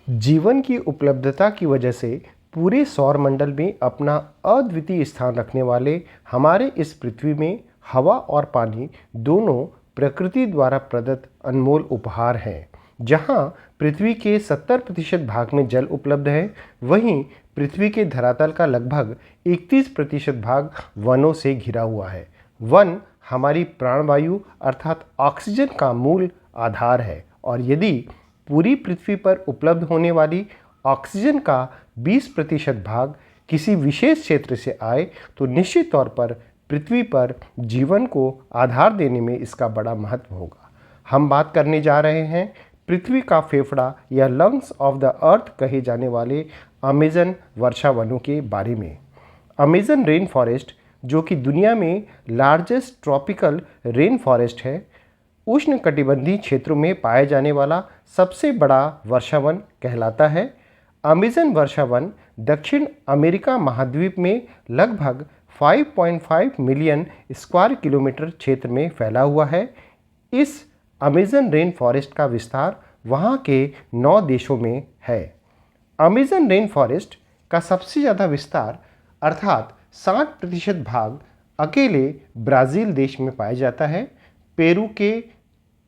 जीवन की उपलब्धता की वजह से पूरे सौरमंडल में अपना अद्वितीय स्थान रखने वाले हमारे इस पृथ्वी में हवा और पानी दोनों प्रकृति द्वारा प्रदत्त अनमोल उपहार हैं। जहां पृथ्वी के 70% भाग में जल उपलब्ध है, वहीं पृथ्वी के धरातल का लगभग 31% भाग वनों से घिरा हुआ है। वन हमारी प्राणवायु अर्थात ऑक्सीजन का मूल आधार है, और यदि पूरी पृथ्वी पर उपलब्ध होने वाली ऑक्सीजन का 20% भाग किसी विशेष क्षेत्र से आए तो निश्चित तौर पर पृथ्वी पर जीवन को आधार देने में इसका बड़ा महत्व होगा। हम बात करने जा रहे हैं पृथ्वी का फेफड़ा या लंग्स ऑफ द अर्थ कहे जाने वाले अमेजन वर्षा वनों के बारे में। अमेजन रेन फॉरेस्ट, जो कि दुनिया में लार्जेस्ट ट्रॉपिकल रेन फॉरेस्ट है, उष्णकटिबंधीय क्षेत्रों में पाए जाने वाला सबसे बड़ा वर्षावन कहलाता है। अमेजन वर्षावन दक्षिण अमेरिका महाद्वीप में लगभग 5.5 मिलियन स्क्वायर किलोमीटर क्षेत्र में फैला हुआ है। इस अमेजन रेन फॉरेस्ट का विस्तार वहाँ के 9 देशों में है। अमेजन रेन फॉरेस्ट का सबसे ज़्यादा विस्तार अर्थात 60% भाग अकेले ब्राज़ील देश में पाया जाता है। पेरू के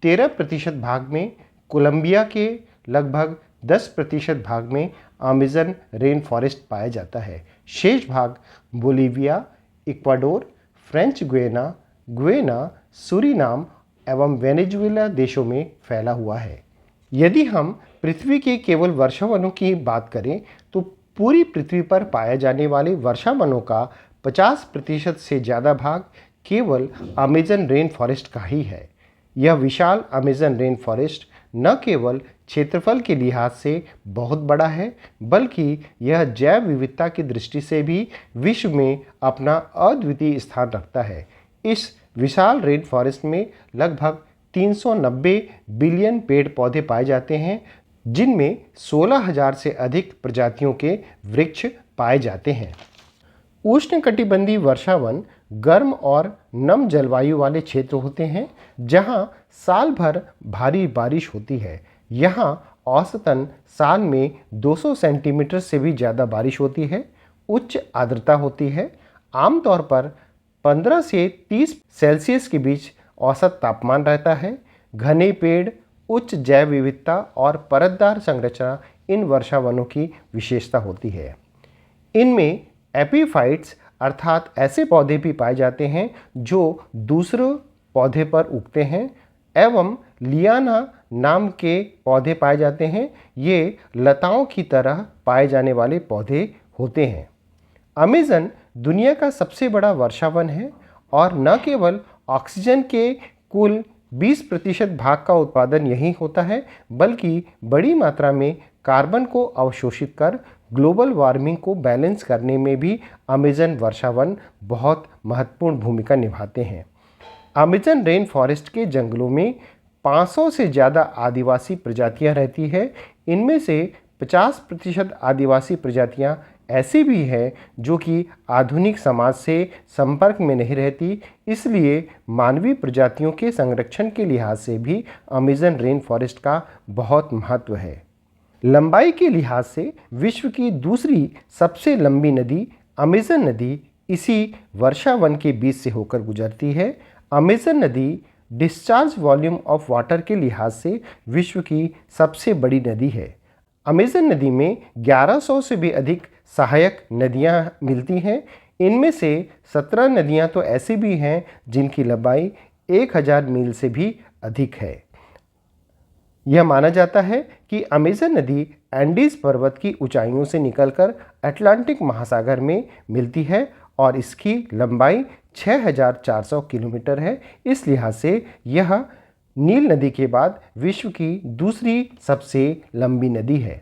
13% भाग में, कोलंबिया के लगभग 10% भाग में अमेजन रेन फॉरेस्ट पाया जाता है। शेष भाग Bolivia, Ecuador, French Guiana, Suriname एवं वेनेजुएला देशों में फैला हुआ है। यदि हम पृथ्वी के केवल वर्षावनों की बात करें तो पूरी पृथ्वी पर पाए जाने वाले वर्षावनों का 50% से ज़्यादा भाग केवल अमेजन रेन फॉरेस्ट का ही है। यह विशाल अमेजन रेन फॉरेस्ट न केवल क्षेत्रफल के लिहाज से बहुत बड़ा है, बल्कि यह जैव विविधता की दृष्टि से भी विश्व में अपना अद्वितीय स्थान रखता है। इस विशाल रेन फॉरेस्ट में लगभग 390 बिलियन पेड़ पौधे पाए जाते हैं, जिनमें 16,000 से अधिक प्रजातियों के वृक्ष पाए जाते हैं। उष्णकटिबंधीय वर्षावन गर्म और नम जलवायु वाले क्षेत्र होते हैं, जहां साल भर भारी बारिश होती है। यहां औसतन साल में 200 सेंटीमीटर से भी ज़्यादा बारिश होती है। उच्च आर्द्रता होती है। आमतौर पर 15 से 30 सेल्सियस के बीच औसत तापमान रहता है। घने पेड़, उच्च जैव विविधता और परतदार संरचना इन वर्षावनों की विशेषता होती है। इनमें एपीफाइट्स अर्थात ऐसे पौधे भी पाए जाते हैं जो दूसरे पौधे पर उगते हैं, एवं लियाना नाम के पौधे पाए जाते हैं। ये लताओं की तरह पाए जाने वाले पौधे होते हैं। अमेजन दुनिया का सबसे बड़ा वर्षावन है और न केवल ऑक्सीजन के कुल 20% भाग का उत्पादन यहीं होता है, बल्कि बड़ी मात्रा में कार्बन को अवशोषित कर ग्लोबल वार्मिंग को बैलेंस करने में भी अमेजन वर्षावन बहुत महत्वपूर्ण भूमिका निभाते हैं। अमेजन रेन फॉरेस्ट के जंगलों में 500 से ज़्यादा आदिवासी प्रजातियां रहती है। इनमें से 50% आदिवासी प्रजातियां ऐसी भी हैं जो कि आधुनिक समाज से संपर्क में नहीं रहती, इसलिए मानवीय प्रजातियों के संरक्षण के लिहाज से भी अमेजन रेन फॉरेस्ट का बहुत महत्व है। लंबाई के लिहाज से विश्व की दूसरी सबसे लंबी नदी अमेजन नदी इसी वर्षावन के बीच से होकर गुजरती है। अमेजन नदी डिस्चार्ज वॉल्यूम ऑफ वाटर के लिहाज से विश्व की सबसे बड़ी नदी है। अमेजन नदी में 1100 से भी अधिक सहायक नदियां मिलती हैं। इनमें से 17 नदियां तो ऐसी भी हैं जिनकी लंबाई 1000 मील से भी अधिक है। यह माना जाता है कि अमेजन नदी एंडीज पर्वत की ऊंचाइयों से निकलकर अटलांटिक महासागर में मिलती है और इसकी लंबाई 6400 किलोमीटर है। इस लिहाज से यह नील नदी के बाद विश्व की दूसरी सबसे लंबी नदी है।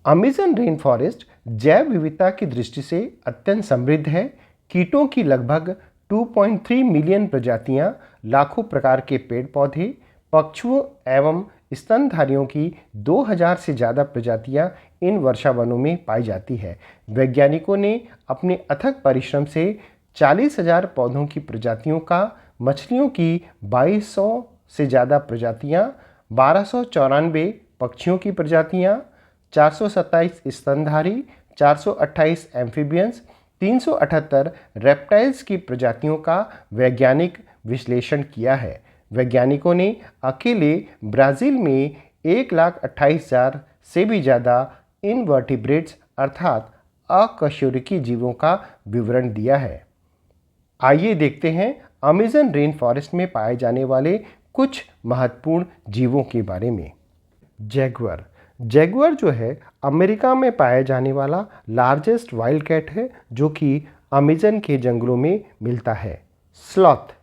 अमेजन रेन फॉरेस्ट जैव विविधता की दृष्टि से अत्यंत समृद्ध है। कीटों की लगभग 2.3 मिलियन प्रजातियां, लाखों प्रकार के पेड़ पौधे, पक्षियों एवं स्तनधारियों की 2000 से ज़्यादा प्रजातियां इन वर्षावनों में पाई जाती है। वैज्ञानिकों ने अपने अथक परिश्रम से 40,000 पौधों की प्रजातियों का, मछलियों की 2200 से ज़्यादा प्रजातियां, 1294 पक्षियों की प्रजातियां, 427 स्तनधारी, 428 एम्फीबियंस, 378 रेप्टाइल्स की प्रजातियों का वैज्ञानिक विश्लेषण किया है। वैज्ञानिकों ने अकेले ब्राज़ील में 1,28,000 से भी ज़्यादा इनवर्टिब्रेट्स अर्थात अकशेरुकी जीवों का विवरण दिया है। आइए देखते हैं अमेज़न रेन फॉरेस्ट में पाए जाने वाले कुछ महत्वपूर्ण जीवों के बारे में। जैगुआर। जैगुआर जो है अमेरिका में पाया जाने वाला लार्जेस्ट वाइल्ड कैट है जो कि अमेज़न के जंगलों में मिलता है। स्लॉथ।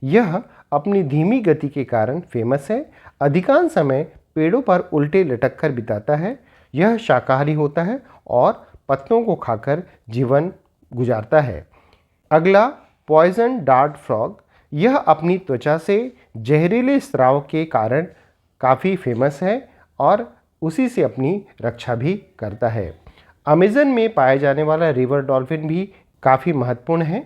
यह अपनी धीमी गति के कारण फेमस है। अधिकांश समय पेड़ों पर उल्टे लटक कर बिताता है। यह शाकाहारी होता है और पत्तों को खाकर जीवन गुजारता है। अगला पॉइजन डार्ट फ्रॉग। यह अपनी त्वचा से जहरीले स्राव के कारण काफ़ी फेमस है और उसी से अपनी रक्षा भी करता है। अमेज़न में पाए जाने वाला रिवर डॉल्फिन भी काफ़ी महत्वपूर्ण है।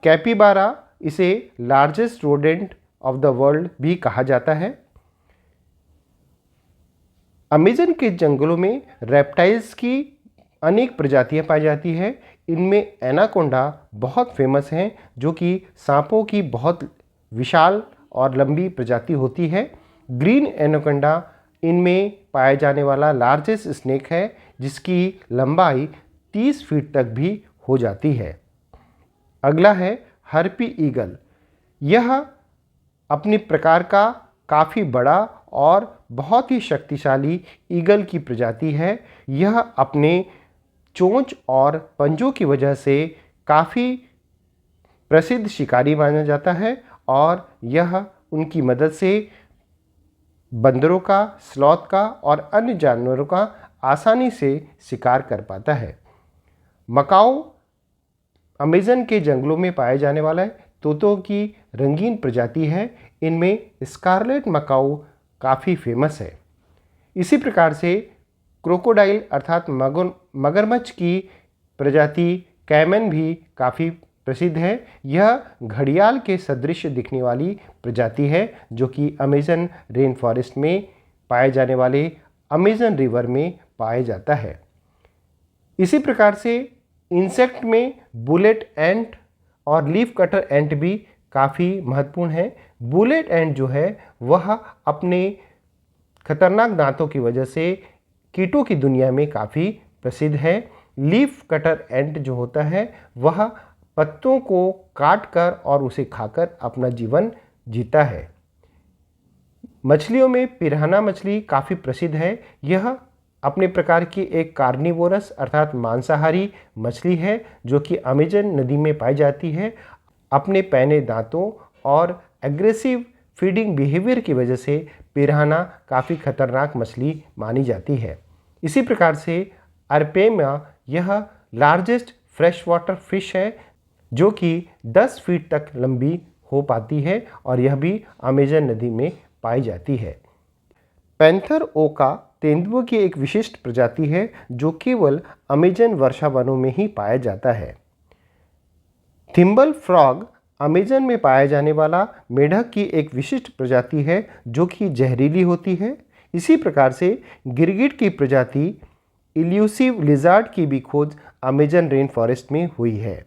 कैपिबारा, इसे largest rodent of the world भी कहा जाता है। अमेज़न के जंगलों में रेप्टाइल्स की अनेक प्रजातियां पाई जाती हैं। इनमें एनाकोंडा बहुत फेमस हैं जो कि सांपों की बहुत विशाल और लंबी प्रजाति होती है। ग्रीन एनाकोंडा इनमें पाया जाने वाला लार्जेस्ट स्नेक है जिसकी लंबाई 30 फीट तक भी हो जाती है। अगला है हार्पी ईगल। यह अपने प्रकार का काफ़ी बड़ा और बहुत ही शक्तिशाली ईगल की प्रजाति है। यह अपने चोंच और पंजों की वजह से काफ़ी प्रसिद्ध शिकारी माना जाता है और यह उनकी मदद से बंदरों का, स्लॉथ का और अन्य जानवरों का आसानी से शिकार कर पाता है। मकाओ अमेज़न के जंगलों में पाए जाने वाला तोतों की रंगीन प्रजाति है। इनमें स्कारलेट मकाओ काफ़ी फेमस है। इसी प्रकार से क्रोकोडाइल अर्थात मगरमच्छ की प्रजाति कैमन भी काफ़ी प्रसिद्ध है। यह घड़ियाल के सदृश दिखने वाली प्रजाति है जो कि अमेज़न रेन फॉरेस्ट में पाए जाने वाले अमेज़न रिवर में पाया जाता है। इसी प्रकार से इंसेक्ट में बुलेट एंट और लीफ कटर एंट भी काफ़ी महत्वपूर्ण है। बुलेट एंट जो है वह अपने खतरनाक दांतों की वजह से कीटों की दुनिया में काफ़ी प्रसिद्ध है। लीफ कटर एंट जो होता है वह पत्तों को काटकर और उसे खाकर अपना जीवन जीता है। मछलियों में पिरान्हा मछली काफ़ी प्रसिद्ध है। यह अपने प्रकार की एक कार्निवोरस अर्थात मांसाहारी मछली है जो कि अमेज़न नदी में पाई जाती है। अपने पैने दांतों और एग्रेसिव फीडिंग बिहेवियर की वजह से पिरान्हा काफ़ी खतरनाक मछली मानी जाती है। इसी प्रकार से अर्पेमा यह लार्जेस्ट फ्रेश वाटर फिश है जो कि 10 फीट तक लंबी हो पाती है और यह भी अमेज़न नदी में पाई जाती है। पैंथर ओका तेंदुओं की एक विशिष्ट प्रजाति है जो केवल अमेज़न वर्षा वनों में ही पाया जाता है। थिम्बल फ्रॉग अमेज़न में पाया जाने वाला मेढक की एक विशिष्ट प्रजाति है जो कि जहरीली होती है। इसी प्रकार से गिरगिट की प्रजाति इल्यूसिव लिजार्ड की भी खोज अमेज़न रेन फॉरेस्ट में हुई है।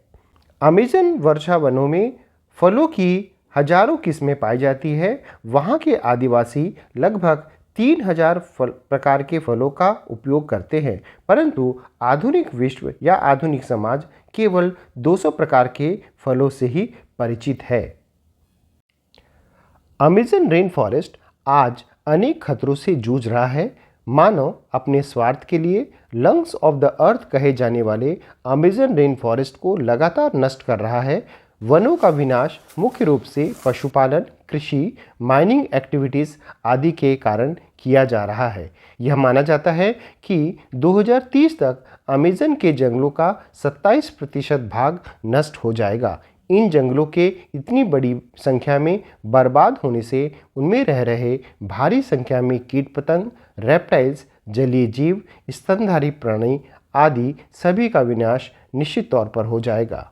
अमेज़न वर्षा वनों में फलों की हजारों किस्में पाई जाती है। वहाँ के आदिवासी लगभग 3000 प्रकार के फलों का उपयोग करते हैं, परंतु आधुनिक विश्व या आधुनिक समाज केवल 200 प्रकार के फलों से ही परिचित है। अमेज़न रेन फॉरेस्ट आज अनेक खतरों से जूझ रहा है। मानव अपने स्वार्थ के लिए लंग्स ऑफ द अर्थ कहे जाने वाले अमेज़न रेन फॉरेस्ट को लगातार नष्ट कर रहा है। वनों का विनाश मुख्य रूप से पशुपालन, कृषि, माइनिंग एक्टिविटीज़ आदि के कारण किया जा रहा है। यह माना जाता है कि 2030 तक अमेज़न के जंगलों का 27% भाग नष्ट हो जाएगा। इन जंगलों के इतनी बड़ी संख्या में बर्बाद होने से उनमें रह रहे भारी संख्या में कीट पतंग, रेप्टाइल्स, जलीय जीव, स्तनधारी प्राणी आदि सभी का विनाश निश्चित तौर पर हो जाएगा।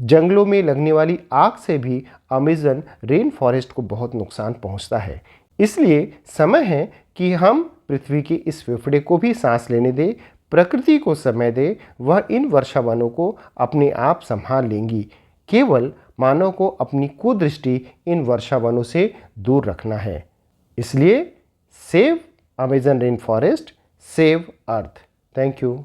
जंगलों में लगने वाली आग से भी अमेज़न रेन फॉरेस्ट को बहुत नुकसान पहुंचता है। इसलिए समय है कि हम पृथ्वी के इस फेफड़े को भी सांस लेने दे, प्रकृति को समय दे, वह इन वर्षा वनों को अपने आप संभाल लेंगी। केवल मानव को अपनी कुदृष्टि इन वर्षा वनों से दूर रखना है। इसलिए save Amazon rain forest, save earth. Thank you.